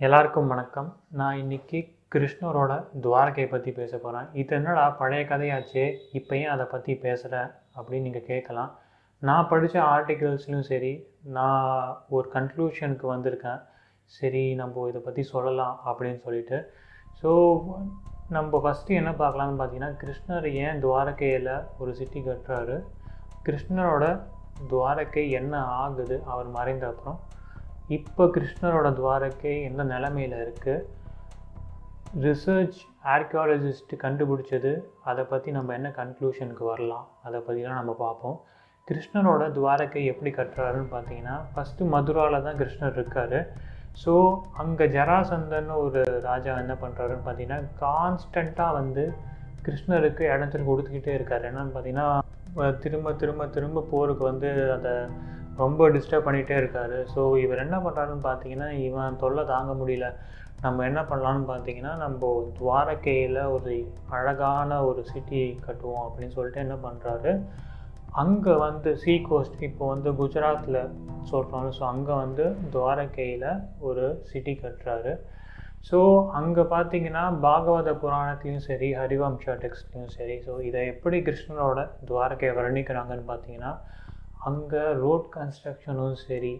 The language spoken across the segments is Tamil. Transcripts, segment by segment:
எல்லாருக்கும் வணக்கம். நான் இன்னைக்கு கிருஷ்ணரோட துவாரகையை பற்றி பேச போகிறேன். இது என்னடா பழைய கதையாச்சே, இப்போ ஏன் அதை பற்றி பேசுகிற அப்படின்னு நீங்கள் கேட்கலாம். நான் படித்த ஆர்டிகல்ஸ்லையும் சரி, நான் ஒரு கன்க்ளூஷனுக்கு வந்திருக்கேன். சரி, நம்ம இதை பற்றி சொல்லலாம் அப்படின்னு சொல்லிட்டு. ஸோ நம்ம ஃபஸ்ட்டு என்ன பார்க்கலான்னு பார்த்தீங்கன்னா, கிருஷ்ணர் ஏன் துவாரகையில் ஒரு சிட்டி கட்டுறாரு, கிருஷ்ணரோட துவாரகை என்ன ஆகுது அவர் மறைந்த அப்புறம், இப்போ கிருஷ்ணரோட துவாரகை எந்த நிலைமையில் இருக்குது, ரிசர்ச் ஆர்கியாலஜிஸ்ட் கண்டுபிடிச்சது, அதை பற்றி நம்ம என்ன கன்க்ளூஷனுக்கு வரலாம், அதை பற்றிலாம் நம்ம பார்ப்போம். கிருஷ்ணரோட துவாரகை எப்படி கட்டுறாருன்னு பார்த்தீங்கன்னா, ஃபஸ்ட்டு மதுராவில் தான் கிருஷ்ணர் இருக்கார். ஸோ அங்கே ஜராசந்தன்னு ஒரு ராஜா என்ன பண்ணுறாருன்னு பார்த்தீங்கன்னா, கான்ஸ்டண்ட்டாக வந்து கிருஷ்ணருக்கு இடத்துல கொடுத்துக்கிட்டே இருக்கார். என்னன்னு பார்த்தீங்கன்னா, திரும்ப திரும்ப திரும்ப போருக்கு வந்து அதை ரொம்ப டிஸ்டர்ப் பண்ணிகிட்டே இருக்கார். ஸோ இவர் என்ன பண்ணுறாருன்னு பார்த்தீங்கன்னா, இவன் தொல்லை தாங்க முடியல, நம்ம என்ன பண்ணலான்னு பார்த்தீங்கன்னா, நம்ம துவாரகையில் ஒரு அழகான ஒரு சிட்டி கட்டுவோம் அப்படின்னு சொல்லிட்டு என்ன பண்ணுறாரு, அங்கே வந்து சீ கோஸ்ட், இப்போ வந்து குஜராத்தில் சொல்கிறோம். ஸோ அங்கே வந்து துவாரகையில் ஒரு சிட்டி கட்டுறாரு. ஸோ அங்கே பார்த்தீங்கன்னா பாகவத புராணத்தையும் சரி, ஹரிவம்சா டெக்ஸ்ட்லையும் சரி, ஸோ இதை எப்படி கிருஷ்ணரோட துவாரகையை வர்ணிக்கிறாங்கன்னு பார்த்தீங்கன்னா, அங்கே ரோட் கன்ஸ்ட்ரக்ஷனும் சரி,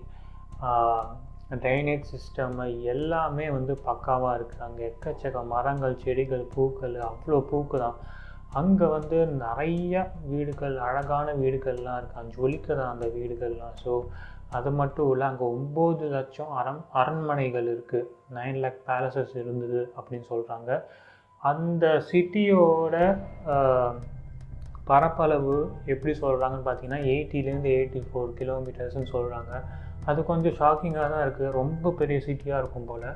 ட்ரைனேஜ் சிஸ்டம் எல்லாமே வந்து பக்காவாக இருக்குது. அங்கே எக்கச்சக்க மரங்கள், செடிகள், பூக்கள், அவ்வளோ பூக்கு தான். அங்கே வந்து நிறைய வீடுகள், அழகான வீடுகள்லாம் இருக்குது, ஜொலிக்குது அந்த வீடுகள்லாம். ஸோ அது மட்டும் இல்லை, அங்கே 9 லட்சம் அரண்மனைகள் இருக்குது, 9 lakh பேலசஸ் இருந்தது அப்படின்னு சொல்கிறாங்க. அந்த சிட்டியோட பரப்பளவு எப்படி சொல்கிறாங்கன்னு பார்த்தீங்கன்னா 80லேருந்து 84 கிலோமீட்டர்ஸ்ன்னு சொல்கிறாங்க. அது கொஞ்சம் ஷாக்கிங்காக தான் இருக்குது, ரொம்ப பெரிய சிட்டியாக இருக்கும் போல்.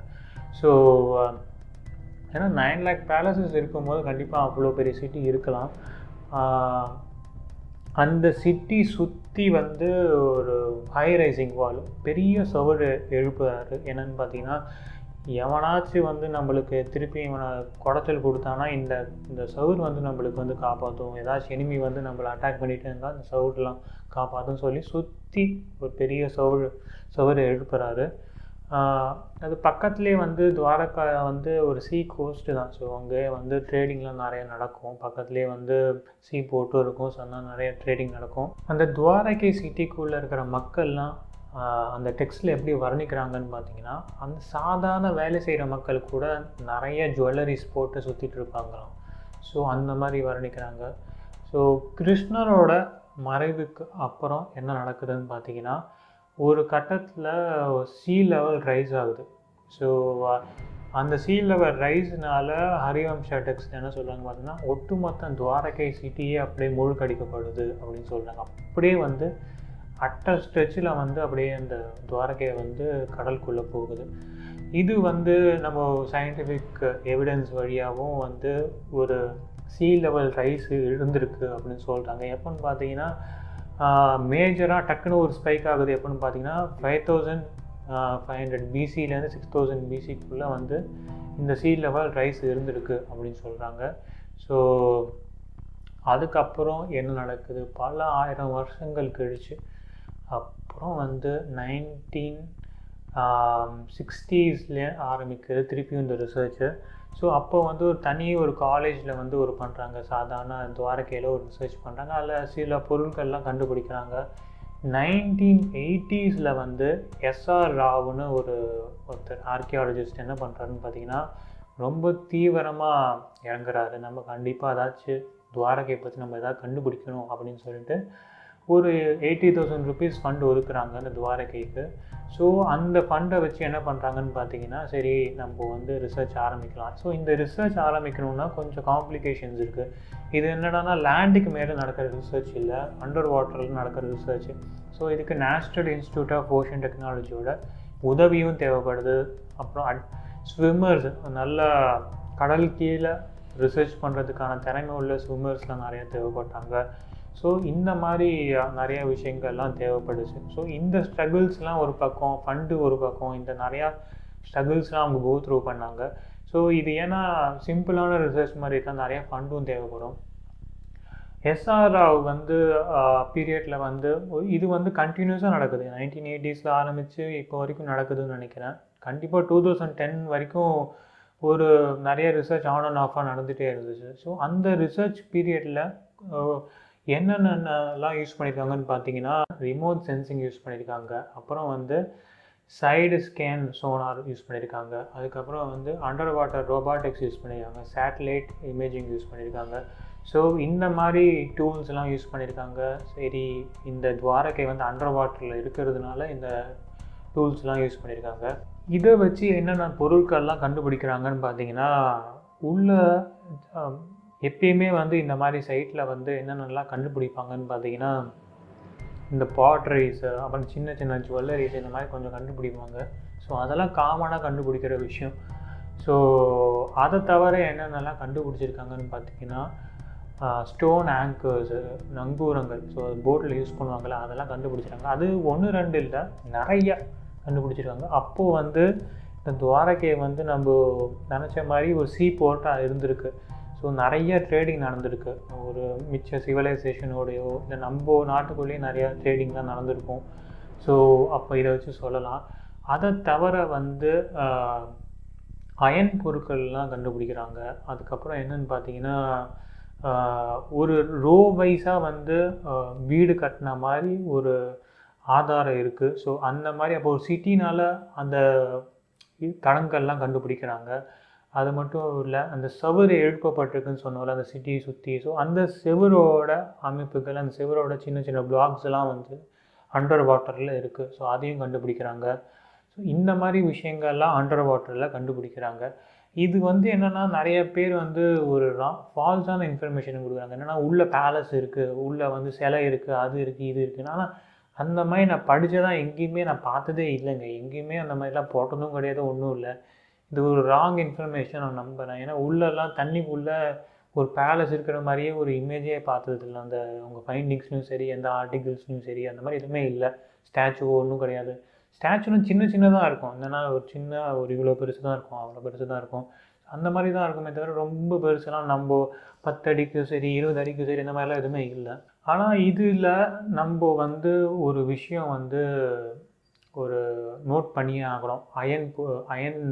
ஸோ ஏன்னா 9 lakh பேலசஸ் இருக்கும்போது கண்டிப்பாக அவ்வளோ பெரிய சிட்டி இருக்கலாம். அந்த சிட்டி சுற்றி வந்து ஒரு ஹை ரைசிங் வால், பெரிய சுவர் எழுப்புறாரு. என்னன்னு பார்த்தீங்கன்னா, எவனாச்சும் வந்து நம்மளுக்கு திருப்பி இவனை குடைச்சல் கொடுத்தானா இந்த சுவர் வந்து நம்மளுக்கு வந்து காப்பாற்றும், ஏதாச்சும் எனிமி வந்து நம்மளை அட்டாக் பண்ணிகிட்டே இருந்தால் அந்த சுவர்லாம் காப்பாற்றுன்னு சொல்லி சுற்றி ஒரு பெரிய சுவர் எழுப்புறாரு. அது பக்கத்துலேயே வந்து துவாரகா வந்து ஒரு சீ கோஸ்ட்டு தான். ஸோ அங்கே வந்து ட்ரேடிங்லாம் நிறைய நடக்கும், பக்கத்துலேயே வந்து சீ போட்டும் இருக்கும். ஸோ அதனால் நிறைய ட்ரேடிங் நடக்கும். அந்த துவாரகை சிட்டிக்குள்ளே இருக்கிற மக்கள்லாம் அந்த டெக்ஸ்ட்டில் எப்படி வர்ணிக்கிறாங்கன்னு பார்த்தீங்கன்னா, அந்த சாதாரண வேலை செய்கிற மக்கள் கூட நிறைய ஜுவல்லரிஸ் போட்டு சுற்றிட்டு இருப்பாங்களாம். ஸோ அந்த மாதிரி வர்ணிக்கிறாங்க. ஸோ கிருஷ்ணரோட மறைவுக்கு அப்புறம் என்ன நடக்குதுன்னு பார்த்தீங்கன்னா, ஒரு கட்டத்தில் சீ லெவல் ரைஸ் ஆகுது. ஸோ அந்த சீ லெவல் ரைஸ்னால ஹரிவம்சா டெக்ஸ்ட் என்ன சொல்கிறாங்க பார்த்தீங்கன்னா, ஒட்டுமொத்த துவாரகை சிட்டியே அப்படியே மூழ்கடிக்கப்படுது அப்படின்னு சொல்கிறாங்க. அப்படியே வந்து அட்டர் ஸ்ட்ரெச்சில் வந்து அப்படியே அந்த துவாரகையை வந்து கடலுக்குள்ளே போகுது. இது வந்து நம்ம சயின்டிஃபிக் எவிடன்ஸ் வழியாகவும் வந்து ஒரு சீ லெவல் ரைஸ் இருந்திருக்கு அப்படின்னு சொல்கிறாங்க. எப்போன்னு பார்த்தீங்கன்னா, மேஜராக டக்குன்னு ஒரு ஸ்பைக் ஆகுது. எப்போன்னு பார்த்தீங்கன்னா 5500 பிசிலேருந்து 6000 பிசிக்குள்ளே வந்து இந்த சீ லெவல் ரைஸ் இருந்திருக்கு அப்படின்னு சொல்கிறாங்க. ஸோ அதுக்கப்புறம் என்ன நடக்குது, பல ஆயிரம் வருஷங்கள் கழிச்சு அப்புறம் வந்து 1960ஸ்லேயே ஆரம்பிக்குது திருப்பியும் இந்த ரிசர்ச்சு. ஸோ அப்போ வந்து ஒரு காலேஜில் வந்து பண்ணுறாங்க, சாதாரண துவாரகையில் ஒரு ரிசர்ச் பண்ணுறாங்க. அதில் சில பொருட்கள்லாம் கண்டுபிடிக்கிறாங்க. 1980ஸ்ல வந்து எஸ்ஆர் ராவ்னு ஒருத்தர் ஆர்கியாலஜிஸ்ட் என்ன பண்ணுறாருன்னு பார்த்தீங்கன்னா, ரொம்ப தீவிரமாக இறங்குறாரு. நம்ம கண்டிப்பாக ஏதாச்சும் துவாரகையை பற்றி நம்ம எதாவது கண்டுபிடிக்கணும் அப்படின்னு சொல்லிட்டு ஒரு 80,000 rupees ஃபண்ட் ஒதுக்குறாங்க அந்த துவாரகைக்கு. ஸோ அந்த ஃபண்டை வச்சு என்ன பண்ணுறாங்கன்னு பார்த்தீங்கன்னா, சரி நம்ம வந்து ரிசர்ச் ஆரம்பிக்கலாம். ஸோ இந்த ரிசர்ச் ஆரம்பிக்கணுன்னா கொஞ்சம் காம்ப்ளிகேஷன்ஸ் இருக்குது. இது என்னடானா லேண்டுக்கு மேலே நடக்கிற ரிசர்ச் இல்லை, அண்டர் வாட்டரில் நடக்கிற ரிசர்ச். ஸோ இதுக்கு நேஷ்னல் இன்ஸ்டியூட் ஆஃப் ஓஷன் டெக்னாலஜியோட உதவியும் தேவைப்படுது. அப்புறம் ஸ்விம்மர்ஸ், நல்ல கடல் கீழே ரிசர்ச் பண்ணுறதுக்கான திறமை உள்ள ஸ்விம்மர்ஸ்லாம் நிறையா தேவைப்பட்டாங்க. ஸோ இந்த மாதிரி நிறையா விஷயங்கள்லாம் தேவைப்படுச்சு. ஸோ இந்த ஸ்ட்ரகிள்ஸ்லாம் ஒரு பக்கம், ஃபண்டு ஒரு பக்கம், இந்த நிறையா ஸ்ட்ரகிள்ஸ்லாம் அவங்க கோ த்ரூ பண்ணாங்க. ஸோ இது ஏன்னா சிம்பிளான ரிசர்ச் மாதிரி இருக்கா, நிறையா ஃபண்டும் தேவைப்படும். எஸ்ஆர் ராவ் வந்து பீரியடில் வந்து இது வந்து கண்டினியூஸாக நடக்குது. 1980ஸ்ல ஆரம்பித்து இப்போ வரைக்கும் நடக்குதுன்னு நினைக்கிறேன். கண்டிப்பாக 2010 வரைக்கும் ஒரு நிறைய ரிசர்ச் ஆன் அண்ட் ஆஃபாக நடந்துகிட்டே இருந்துச்சு. ஸோ அந்த ரிசர்ச் பீரியடில் என்னென்னலாம் யூஸ் பண்ணியிருக்காங்கன்னு பார்த்தீங்கன்னா, ரிமோட் சென்சிங் யூஸ் பண்ணியிருக்காங்க, அப்புறம் வந்து சைடு ஸ்கேன் சோனார் யூஸ் பண்ணியிருக்காங்க, அதுக்கப்புறம் வந்து அண்டர் வாட்டர் ரோபாட்டிக்ஸ் யூஸ் பண்ணியிருக்காங்க, சேட்டலைட் இமேஜிங் யூஸ் பண்ணியிருக்காங்க. ஸோ இந்த மாதிரி டூல்ஸ்லாம் யூஸ் பண்ணியிருக்காங்க. சரி, இந்த துவாரகை வந்து அண்டர் வாட்டரில் இருக்கிறதுனால இந்த டூல்ஸ்லாம் யூஸ் பண்ணியிருக்காங்க. இதை வச்சு என்னென்ன பொருட்கள்லாம் கண்டுபிடிக்கிறாங்கன்னு பார்த்தீங்கன்னா, உள்ள எப்பயுமே வந்து இந்த மாதிரி சைட்டில் வந்து என்னென்னலாம் கண்டுபிடிப்பாங்கன்னு பார்த்தீங்கன்னா, இந்த பாட்ரிஸ், அப்புறம் சின்ன சின்ன ஜுவல்லரிஸ் இந்த மாதிரி கொஞ்சம் கண்டுபிடிப்பாங்க. ஸோ அதெல்லாம் காமனாக கண்டுபிடிக்கிற விஷயம். ஸோ அதை தவிர என்னென்னலாம் கண்டுபிடிச்சிருக்காங்கன்னு பார்த்தீங்கன்னா, ஸ்டோன் ஆங்கர்ஸு, நங்கூரங்கள், ஸோ போட்டில் யூஸ் பண்ணுவாங்கள்ல, அதெல்லாம் கண்டுபிடிச்சிருக்காங்க. அது 1 2 இல்லை, நிறையா கண்டுபிடிச்சிருக்காங்க. அப்போது வந்து இந்த துவாரகை வந்து நம்ம நினச்ச மாதிரி ஒரு சீ போர்ட்டாக இருந்திருக்கு. ஸோ நிறைய ட்ரேடிங் நடந்திருக்கு. ஒரு மிச்ச சிவிலைசேஷனோடையோ இல்லை நம்ம நாட்டுக்குள்ளேயே நிறையா ட்ரேடிங்லாம் நடந்திருக்கும். ஸோ அப்போ இதை வச்சு சொல்லலாம். அதை தவிர வந்து அயன் பொருட்கள்லாம் கண்டுபிடிக்கிறாங்க. அதுக்கப்புறம் என்னென்னு பார்த்தீங்கன்னா, ஒரு ரோ வைஸாக வந்து வீடு கட்டின மாதிரி ஒரு ஆதாரம் இருக்குது. ஸோ அந்த மாதிரி அப்போ ஒரு சிட்டினால் அந்த தடங்கள்லாம் கண்டுபிடிக்கிறாங்க. அது மட்டும் இல்லை, அந்த செவுறு எழுப்பப்பட்டிருக்குன்னு சொன்னோம்ல அந்த சிட்டியை சுற்றி, ஸோ அந்த செவரோட அமைப்புகள், அந்த செவரோட சின்ன சின்ன பிளாக்ஸ்லாம் வந்து அண்டர் வாட்டரில் இருக்குது. ஸோ அதையும் கண்டுபிடிக்கிறாங்க. ஸோ இந்த மாதிரி விஷயங்கள்லாம் அண்டர் வாட்டரில் கண்டுபிடிக்கிறாங்க. இது வந்து என்னென்னா, நிறைய பேர் வந்து ஒரு ஃபால்ஸான இன்ஃபர்மேஷன் கொடுக்குறாங்க. என்னென்னா, உள்ள பேலஸ் இருக்குது, உள்ளே வந்து சிலை இருக்குது, அது இருக்குது, இது இருக்குன்னு. ஆனால் அந்த மாதிரி நான் படித்ததான் எங்கேயுமே நான் பார்த்ததே இல்லைங்க. எங்கேயுமே அந்த மாதிரிலாம் போட்டதும் கிடையாது, ஒன்றும் இல்லை. இது ஒரு ராங் இன்ஃபர்மேஷன் நான் நம்புகிறேன். ஏன்னா உள்ளெல்லாம் தண்ணிக்குள்ளே ஒரு பேலஸ் இருக்கிற மாதிரியே ஒரு இமேஜே பார்த்தது இல்லை. அந்த அவங்க ஃபைண்டிங்ஸ்லையும் சரி, எந்த ஆர்டிகிள்ஸ்லையும் சரி, அந்த மாதிரி எதுவுமே இல்லை. ஸ்டாச்சு ஒன்றும் கிடையாது. ஸ்டாச்சுலாம் சின்ன சின்னதாக இருக்கும். என்னென்னா ஒரு சின்ன ஒரு இவ்வளோ பெருசு தான் இருக்கும், அவ்வளோ பெருசு தான் இருக்கும். அந்த மாதிரி தான் இருக்குமே தவிர ரொம்ப பெருசுலாம் நம்ம 10 அடிக்கும் சரி, 20 அடிக்கும் சரி, இந்த மாதிரிலாம் எதுவுமே இல்லை. ஆனால் இதில் நம்ம வந்து ஒரு விஷயம் வந்து ஒரு நோட் பண்ணியே ஆகணும். அயன்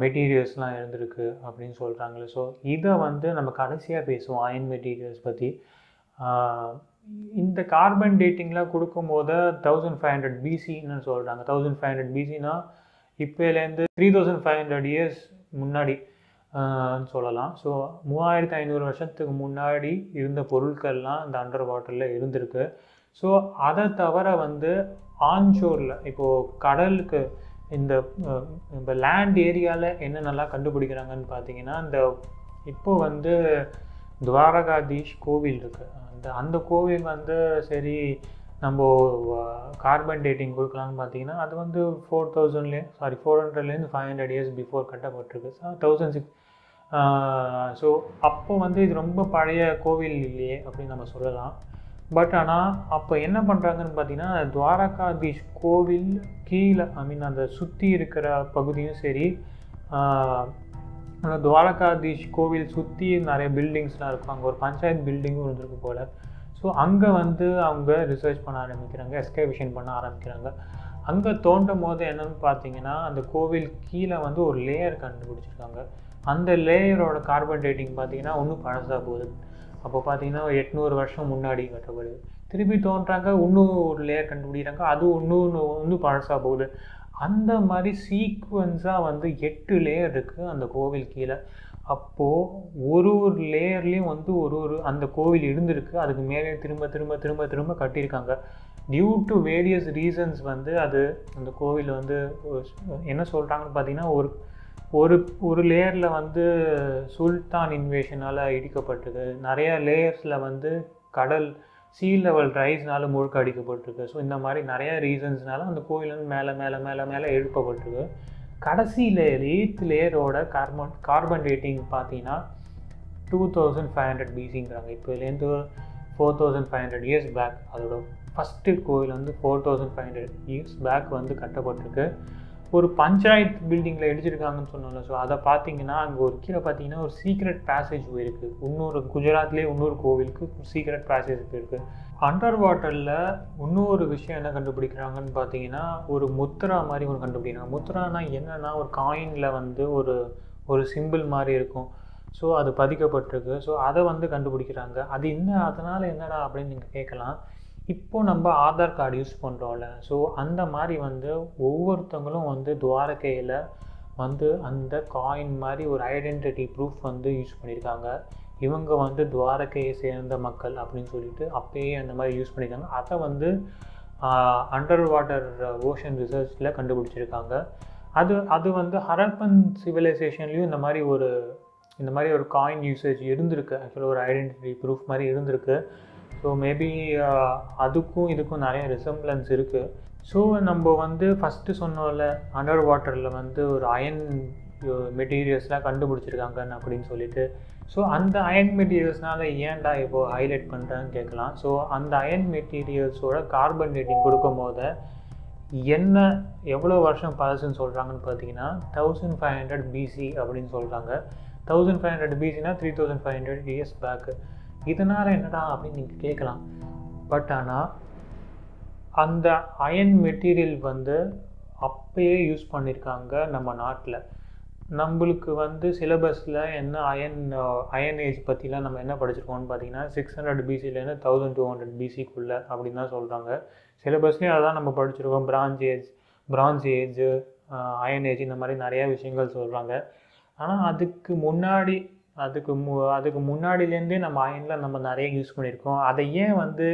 மெட்டீரியல்ஸ்லாம் இருந்திருக்கு அப்படின்னு சொல்கிறாங்களே. ஸோ இதை வந்து நம்ம கடைசியாக பேசுவோம், அயன் மெட்டீரியல்ஸ் பற்றி. இந்த கார்பன் டேட்டிங்லாம் கொடுக்கும்போது 1500 BCன்னு சொல்கிறாங்க. 1500 BCனா இப்போலேருந்து 3500 இயர்ஸ் முன்னாடி சொல்லலாம். ஸோ 3500 வருஷத்துக்கு முன்னாடி இருந்த பொருட்கள்லாம் இந்த அண்டர் வாட்டரில் இருந்திருக்கு. ஸோ அதை தவிர வந்து ஆன்ஷோரில், இப்போது கடலுக்கு இந்த இப்போ லேண்ட் ஏரியாவில் என்னென்னலாம் கண்டுபிடிக்கிறாங்கன்னு பார்த்தீங்கன்னா, இந்த இப்போது வந்து துவாரகாதீஷ் கோவில் இருக்குது. அந்த கோவில் வந்து சரி நம்ம கார்பன் டேட்டிங் கொடுக்கலான்னு பார்த்தீங்கன்னா, அது வந்து 400லேருந்து 500 இயர்ஸ் பிஃபோர் கட்டப்பட்டிருக்கு. 1006. ஸோ அப்போ வந்து இது ரொம்ப பழைய கோவில் இல்லையே அப்படின்னு நம்ம சொல்லலாம். பட் ஆனால் அப்போ என்ன பண்ணுறாங்கன்னு பார்த்தீங்கன்னா, துவாரகாதீஷ் கோவில் கீழே அந்த சுற்றி இருக்கிற பகுதியும் சரி, துவாரகாதீஷ் கோவில் சுற்றி நிறைய பில்டிங்ஸ்லாம் இருக்கும். அங்கே ஒரு பஞ்சாயத்து பில்டிங்கும் இருந்திருக்கு போல். ஸோ அங்கே வந்து அவங்க ரிசர்ச் பண்ண ஆரம்பிக்கிறாங்க, எஸ்கவேஷன் பண்ண ஆரம்பிக்கிறாங்க. அங்கே தோண்டும் போது என்னென்னு பார்த்தீங்கன்னா, அந்த கோவில் கீழே வந்து ஒரு லேயர் கண்டுபிடிச்சிருக்காங்க. அந்த லேயரோட கார்பன் டேட்டிங் பார்த்தீங்கன்னா இன்னும் பழசாக போகுது. அப்போ பார்த்தீங்கன்னா 800 வருஷம் முன்னாடி கட்டப்படுது. திருப்பி தோன்றாங்க, இன்னும் ஒரு லேயர் கண்டுபிடிக்கிறாங்க, அது இன்னும் பழசாக போகுது. அந்த மாதிரி சீக்வன்ஸாக வந்து 8 லேயர் இருக்குது அந்த கோவில் கீழே. அப்போது ஒரு லேயர்லேயும் வந்து ஒரு அந்த கோவில் இருந்திருக்கு. அதுக்கு மேலே திரும்ப திரும்ப திரும்ப திரும்ப கட்டியிருக்காங்க. டியூ டு வேரியஸ் ரீசன்ஸ் வந்து அது அந்த கோவில் வந்து என்ன சொல்கிறாங்கன்னு பார்த்தீங்கன்னா, ஒரு லேயரில் வந்து சுல்தான் இன்வேஷனால் இடிக்கப்பட்டிருக்கு. நிறையா லேயர்ஸில் வந்து கடல் சீ லெவல் ரைஸ்னால முழுக்க அடிக்கப்பட்டிருக்கு. ஸோ இந்த மாதிரி நிறையா ரீசன்ஸ்னால அந்த கோவில் வந்து மேலே மேலே மேலே மேலே எழுப்பப்பட்டிருக்கு. கடைசி லேயர் 8th லேயரோட கார்பன் டேட்டிங் பார்த்தீங்கன்னா 2500 BCங்கிறாங்க. இப்போலேருந்து 4500 இயர்ஸ் பேக் அதோட ஃபஸ்ட்டு கோவில் வந்து 4500 இயர்ஸ் பேக் வந்து கட்டப்பட்டிருக்கு. ஒரு பஞ்சாயத்து பில்டிங்கில் இடிச்சிருக்காங்கன்னு சொன்னோம்ல. ஸோ அதை பார்த்தீங்கன்னா அங்கே ஒரு கீழே பார்த்தீங்கன்னா ஒரு சீக்ரெட் பேசேஜ் போயிருக்கு. இன்னொரு குஜராத்லேயே இன்னொரு கோவிலுக்கு சீக்ரெட் பேசேஜ் போயிருக்கு. அண்டர் வாட்டரில் இன்னொரு விஷயம் என்ன கண்டுபிடிக்கிறாங்கன்னு பார்த்தீங்கன்னா ஒரு முத்ரா மாதிரி ஒன்று கண்டுபிடிக்கிறாங்க. முத்ரானா என்னென்னா ஒரு காயினில் வந்து ஒரு சிம்பிள் மாதிரி இருக்கும். ஸோ அது பதிக்கப்பட்டிருக்கு. ஸோ அதை வந்து கண்டுபிடிக்கிறாங்க. அது அதனால் என்னடா அப்படின்னு நீங்கள் கேட்கலாம். இப்போ நம்ம ஆதார் கார்டு யூஸ் பண்ணுறோம்ல. ஸோ அந்த மாதிரி வந்து ஒவ்வொருத்தவங்களும் வந்து துவாரகையில் வந்து அந்த காயின் மாதிரி ஒரு ஐடென்டிட்டி ப்ரூஃப் வந்து யூஸ் பண்ணியிருக்காங்க. இவங்க வந்து துவாரகையை சேர்ந்த மக்கள் அப்படின்னு சொல்லிட்டு அப்பயே அந்த மாதிரி யூஸ் பண்ணியிருக்காங்க. அதை வந்து அண்டர் வாட்டர் ஓஷன் ரிசர்ச்சில் கண்டுபிடிச்சிருக்காங்க. அது வந்து ஹரப்பன் சிவிலைசேஷன்லேயும் இந்த மாதிரி ஒரு காயின் யூசேஜ் இருந்திருக்கு. ஆக்சுவலாக ஒரு ஐடென்டிட்டி ப்ரூஃப் மாதிரி இருந்திருக்கு. ஸோ மேபி அதுக்கும் இதுக்கும் நிறைய ரிசம்பிளன்ஸ் இருக்குது. ஸோ நம்ம வந்து ஃபஸ்ட்டு சொன்னோம்ல அண்டர் வாட்டரில் வந்து ஒரு அயன் மெட்டீரியல்ஸ்லாம் கண்டுபிடிச்சிருக்காங்கன்னு அப்படின்னு சொல்லிட்டு. ஸோ அந்த அயன் மெட்டீரியல்ஸ்னால ஏன்டா இப்போது ஹைலைட் பண்ணுறேன்னு கேட்கலாம். ஸோ அந்த அயன் மெட்டீரியல்ஸோட கார்பன் டேட்டிங் கொடுக்கும் போது எவ்வளோ வருஷம் பழசுன்னு சொல்கிறாங்கன்னு பார்த்தீங்கன்னா 1500 BC அப்படின்னு சொல்கிறாங்க. 1500 BCனா 3500 years பேக்கு. இதனால் என்னடா அப்படின்னு நீங்கள் கேட்கலாம். பட் ஆனால் அந்த அயன் மெட்டீரியல் வந்து அப்பயே யூஸ் பண்ணியிருக்காங்க நம்ம நாட்டில். நம்மளுக்கு வந்து சிலபஸில் என்ன அயன் ஏஜ் பற்றிலாம் நம்ம என்ன படிச்சிருக்கோம்னு பார்த்தீங்கன்னா 600 BCலேருந்து 1200 BCக்குள்ளே அப்படின்னு தான் சொல்கிறாங்க. சிலபஸ்லேயும் அதான் நம்ம படிச்சிருக்கோம். பிரான்ஸ் ஏஜ், அயன் ஏஜ், இந்த மாதிரி நிறையா விஷயங்கள் சொல்கிறாங்க. ஆனால் அதுக்கு முன்னாடிலேருந்தே நம்ம அயனில் நம்ம நிறைய யூஸ் பண்ணியிருக்கோம். அதை ஏன் வந்து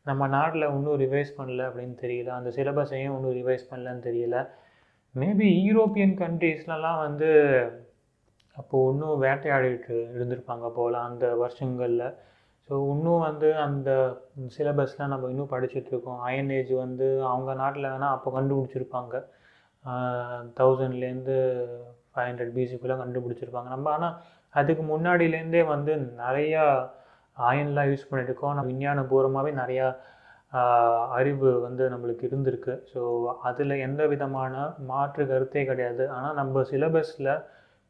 நம்ம நாட்டில் இன்னும் ரிவைஸ் பண்ணல அப்படின்னு தெரியல. அந்த சிலபஸை ஏன் இன்னும் ரிவைஸ் பண்ணலன்னு தெரியல. மேபி யூரோப்பியன் கண்ட்ரீஸ்லலாம் வந்து அப்போது இன்னும் வேட்டையாடிட்டு இருந்திருப்பாங்க போல் அந்த வருஷங்களில். ஸோ இன்னும் வந்து அந்த சிலபஸ்லாம் நம்ம இன்னும் படிச்சுட்ருக்கோம். அயன் ஏஜ் வந்து அவங்க நாட்டில் வேணால் அப்போ கண்டுபிடிச்சிருப்பாங்க. 1000லேருந்து 500 BCக்குள்ளே கண்டுபிடிச்சிருப்பாங்க. நம்ம ஆனால் அதுக்கு முன்னாடியிலேருந்தே வந்து நிறையா அயன்லாம் யூஸ் பண்ணியிருக்கோம். நம்ம விஞ்ஞானபூர்வமாகவே நிறையா அறிவு வந்து நம்மளுக்கு இருந்திருக்கு. ஸோ அதில் எந்த விதமான மாற்று கருத்தே கிடையாது. ஆனால் நம்ம சிலபஸில்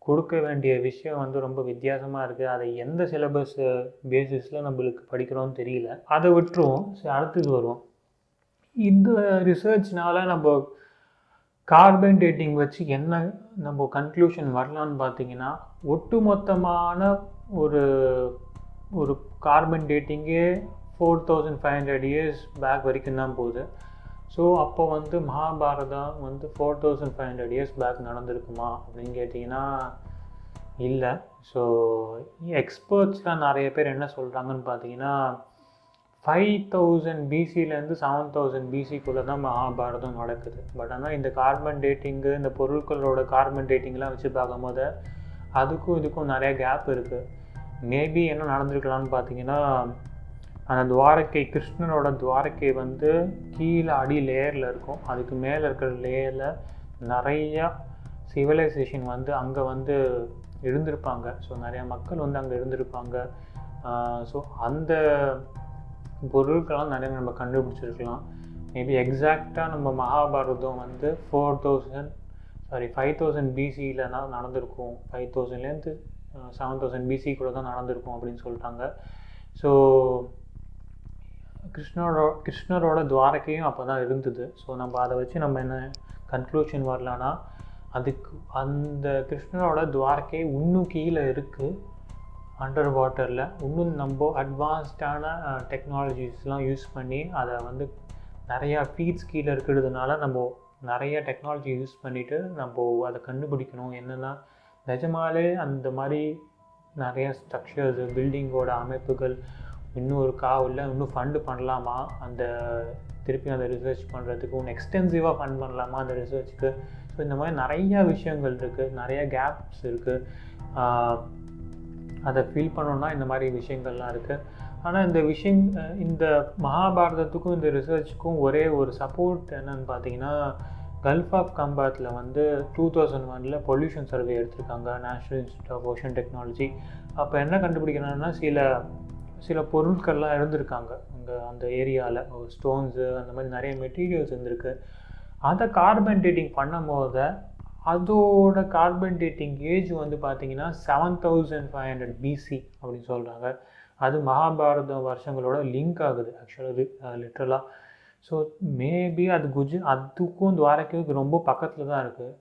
கொடுக்க வேண்டிய விஷயம் வந்து ரொம்ப வித்தியாசமாக இருக்குது. அதை எந்த சிலபஸ் பேசிஸில் நம்மளுக்கு படிக்கிறோன்னு தெரியல. அதை விட்டுருவோம். அடுத்தது வருவோம். இந்த ரிசர்ச்னால் நம்ம கார்பன் டேட்டிங் வச்சு என்ன நம்ம கன்க்ளூஷன் வரலான்னு பார்த்தீங்கன்னா ஒட்டுமொத்தமான ஒரு கார்பன் டேட்டிங்கே 4500 years பேக் வரைக்கும் தான் போகுது. ஸோ அப்போ வந்து மகாபாரதம் வந்து 4500 years பேக் நடந்திருக்குமா அப்படின்னு கேட்டிங்கன்னா இல்லை. ஸோ எக்ஸ்பர்ட்ஸ்லாம் நிறைய பேர் என்ன சொல்கிறாங்கன்னு பார்த்தீங்கன்னா 5000 BCலேருந்து 7000 BCக்குள்ளே தான் மகாபாரதம் நடக்குது. பட் ஆனால் இந்த கார்பன் டேட்டிங்கு, இந்த பொருட்களோட கார்பன் டேட்டிங்லாம் வச்சு பார்க்கும்போது அதுக்கும் இதுக்கும் நிறைய கேப் இருக்குது. மேபி என்ன நடந்திருக்கலாம்னு பார்த்தீங்கன்னா அந்த கிருஷ்ணனோட துவாரகை வந்து கீழே அடி லேயரில் இருக்கும். அதுக்கு மேலே இருக்கிற லேயரில் நிறையா சிவிலைசேஷன் வந்து அங்கே வந்து இருந்திருப்பாங்க. ஸோ நிறையா மக்கள் வந்து அங்கே இருந்திருப்பாங்க. ஸோ அந்த பொருட்கள்லாம் நிறைய நம்ம கண்டுபிடிச்சிருக்கலாம். மேபி எக்ஸாக்டாக நம்ம மகாபாரதம் வந்து 5000 BCயில் தான் நடந்திருக்கும். 5000லேருந்து 7000 BCக்குள்ளே தான் நடந்திருக்கும் அப்படின்னு சொல்லிட்டாங்க. ஸோ கிருஷ்ணரோட துவாரகையும் அப்போ தான் இருந்தது. ஸோ நம்ம அதை வச்சு நம்ம என்ன கன்க்ளூஷன் வரலான்னா அந்த கிருஷ்ணரோட துவாரகை இன்னும் கீழே இருக்குது அண்டர் வாட்டரில். இன்னும் நம்ம அட்வான்ஸ்டான டெக்னாலஜிஸ்லாம் யூஸ் பண்ணி அதை வந்து நிறையா ஃபீட்ஸ் கீழே இருக்கிறதுனால நம்ம நிறைய டெக்னாலஜி யூஸ் பண்ணிவிட்டு நம்ம அதை கண்டுபிடிக்கணும். என்னென்னா நிஜமாலே அந்த மாதிரி நிறைய ஸ்ட்ரக்சர்ஸ், பில்டிங்கோட அமைப்புகள் இன்னும் இருக்கா, இல்லை இன்னும் ஃபண்டு பண்ணலாமா திருப்பி அந்த ரிசர்ச் பண்ணுறதுக்கு, இன்னும் எக்ஸ்டென்சிவாக ஃபண்ட் பண்ணலாமா அந்த ரிசர்ச்சுக்கு. ஸோ இந்த மாதிரி நிறையா விஷயங்கள் இருக்குது, நிறைய கேப்ஸ் இருக்குது. அதை ஃபில் பண்ணோன்னா இந்த மாதிரி விஷயங்கள்லாம் இருக்குது. ஆனால் இந்த மகாபாரதத்துக்கும் இந்த ரிசர்ச்சுக்கும் ஒரே ஒரு சப்போர்ட் என்னன்னு பார்த்தீங்கன்னா கல்ஃப் ஆஃப் கம்பாத்தில் வந்து 2001 பொல்யூஷன் சர்வே எடுத்திருக்காங்க national institute of ocean technology. அப்போ என்ன கண்டுபிடிக்கிறாங்கன்னா சில பொருட்கள்லாம் இருந்திருக்காங்க அங்கே அந்த ஏரியாவில். ஸ்டோன்ஸு அந்த மாதிரி நிறைய மெட்டீரியல்ஸ் இருந்திருக்கு. அதை கார்பன் டேட்டிங் பண்ணும்போது அதோட கார்பன் டேட்டிங் ஏஜ் வந்து பார்த்திங்கன்னா 7500 பிசி அப்படின்னு சொல்கிறாங்க. அது மகாபாரத வருஷங்களோட லிங்க் ஆகுது ஆக்சுவலாக அது லிட்ரலாக. ஸோ மேபி அது அதுக்கும் துவாரகைக்கும் ரொம்ப பக்கத்தில் தான் இருக்குது.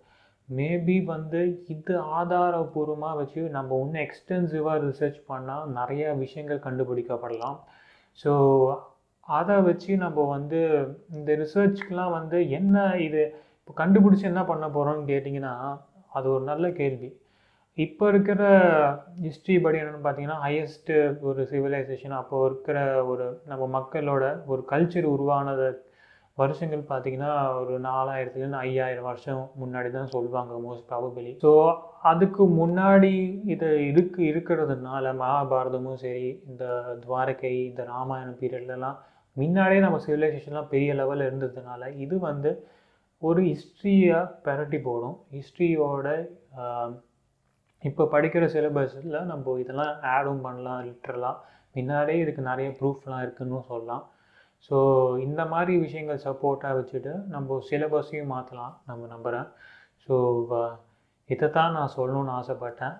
மேபி வந்து இது ஆதாரபூர்வமாக வச்சு நம்ம இன்னும் எக்ஸ்டென்சிவாக ரிசர்ச் பண்ணால் நிறைய விஷயங்கள் கண்டுபிடிக்கப்படலாம். ஸோ அதை வச்சு நம்ம வந்து இந்த ரிசர்ச்க்கெலாம் வந்து என்ன இது இப்போ கண்டுபிடிச்சி என்ன பண்ண போகிறோம்னு கேட்டிங்கன்னா அது ஒரு நல்ல கேள்வி. இப்போ இருக்கிற ஹிஸ்ட்ரி படி என்னென்னு பார்த்தீங்கன்னா ஹையஸ்ட்டு ஒரு சிவிலைசேஷன் அப்போது இருக்கிற ஒரு நம்ம மக்களோட ஒரு கல்ச்சர் உருவானது வருஷங்கள் பார்த்திங்கன்னா ஒரு 4000 5000 வருஷம் முன்னாடி தான் சொல்லுவாங்க மோஸ்ட் ப்ராபபிலி. ஸோ அதுக்கு முன்னாடி இது இருக்கிறதுனால மகாபாரதமும் சரி, இந்த துவாரகை, இந்த ராமாயணம் பீரியட்லலாம் முன்னாடியே நம்ம சிவிலைசேஷன்லாம் பெரிய லெவலில் இருந்ததுனால இது வந்து ஒரு ஹிஸ்ட்ரியாக பெரட்டி போடும். ஹிஸ்ட்ரியோட இப்போ படிக்கிற சிலபஸில் நம்ம இதெல்லாம் ஆடும் பண்ணலாம். லிட்ரலாக முன்னாடியே இதுக்கு நிறைய ப்ரூஃப்லாம் இருக்குன்னு சொல்லலாம். ஸோ இந்த மாதிரி விஷயங்கள் சப்போர்ட்டாக வச்சுட்டு நம்ம சிலபஸையும் மாற்றலாம் நம்ம நம்புகிறேன். ஸோ இதை தான் நான் சொல்லணும்னு ஆசைப்பட்டேன்.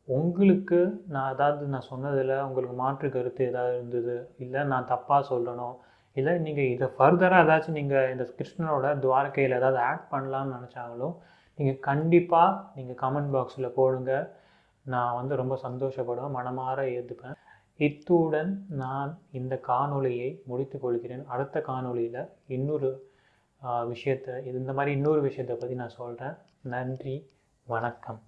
உங்களுக்கு நான் சொன்னதில் உங்களுக்கு மாற்று கருத்து ஏதாவது இருந்தது, இல்லை நான் தப்பாக சொல்லணும், இல்லை நீங்கள் இதை ஃபர்தராக ஏதாச்சும் நீங்கள் இந்த கிருஷ்ணனோட துவாரகையில் ஏதாவது ஆட் பண்ணலான்னு நினச்சாலும் நீங்கள் கண்டிப்பாக நீங்கள் கமெண்ட் பாக்ஸில் போடுங்க. நான் வந்து ரொம்ப சந்தோஷப்படுவேன், மனமாற ஏற்றுப்பேன். இத்துடன் நான் இந்த காணொளியை முடித்து கொள்கிறேன். அடுத்த காணொளியில் இன்னொரு விஷயத்தை பற்றி நான் சொல்கிறேன். நன்றி, வணக்கம்.